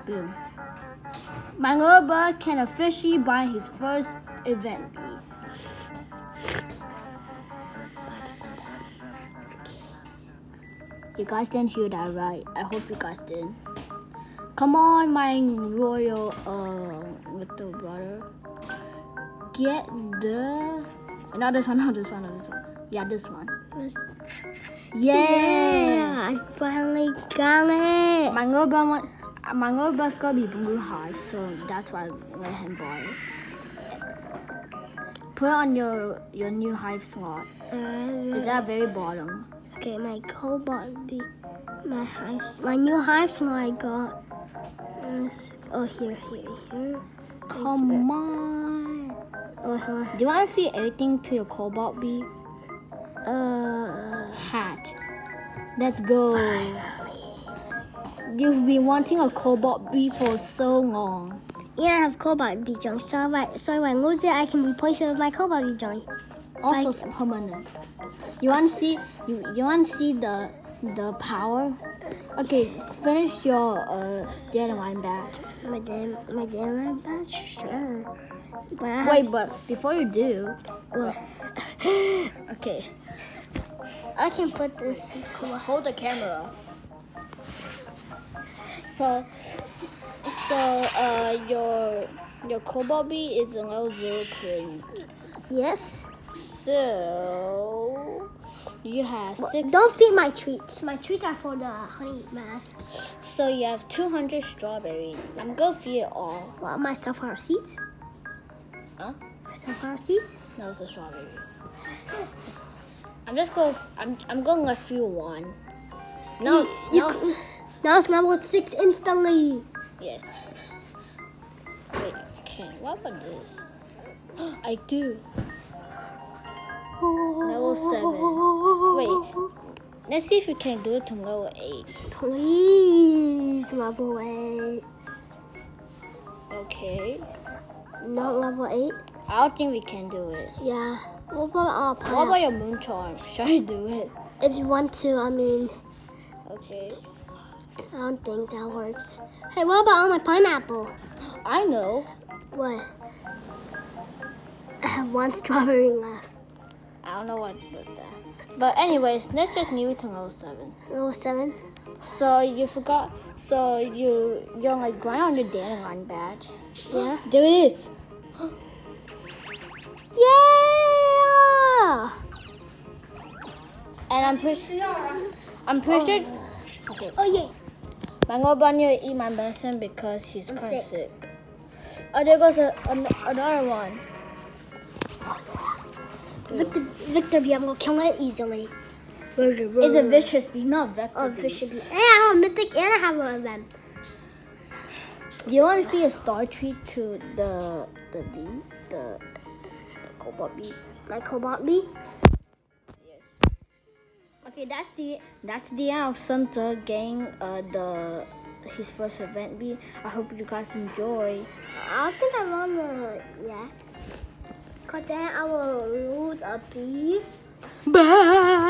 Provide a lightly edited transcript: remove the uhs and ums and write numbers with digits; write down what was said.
Boom. Mangoba can officially buy his first event bee. You guys didn't hear that right. I hope you guys did. Come on, my royal little brother. Get the... Not this one. Yeah, this one. Yeah! I finally got it. Mangoba's gonna be blue hive, so that's why I let him buy it. Put it on your new hive slot. Is that very bottom? Okay, my cobalt bee, my new hive slot I got. Here. Come on. Do you want to feed everything to your cobalt bee? Hatch. Let's go. You've been wanting a cobalt bee for so long. Yeah, I have cobalt bee joint. So if I lose it, I can replace it with my cobalt bee joint. Also permanent. You want to see? You want to see the power? Okay, finish your dandelion batch. My dandelion batch, sure. But before you do, what? Okay, I can put this. hold the camera. So your cobalt bee is a level 0 crane. Yes. So you have 6. Don't feed my treats. My treats are for the honey mass. So you have 200 strawberries. I'm gonna feed it all. What, my sunflower seeds? Huh? My sunflower seeds? No, it's a strawberry. I'm gonna let you one. Now it's level 6 instantly. Yes. Wait, I can't. What about this? I do. Level 7. Wait. Let's see if we can do it to level 8. Please, level 8. Okay. Not level 8? I don't think we can do it. Yeah. What about What about your moon charm? Should I do it? If you want to, Okay. I don't think that works. Hey, what about all my pineapple? I know. What? I have one strawberry left. I don't know what was that. But anyways, let's just leave it to level 7. Level 7? So you forgot. So you're like grind on your dandelion badge. Yeah. There it is. Yeah! And I'm pretty sure. Okay. Oh, yeah. Mango Bunny will eat my medicine because he's kind of sick. Oh, there goes another one. Victor bee, I'm gonna kill it easily. It's a vicious bee, not vector Oh, bee. vicious bee. And I have a mythic and I have one of them. Do you want to feed a star treat to the bee? The cobalt bee? My cobalt bee? Yes. Okay, that's the end of Santa getting his first event bee. I hope you guys enjoy. I think I want to, yeah. Because then I will lose a bee. Bye.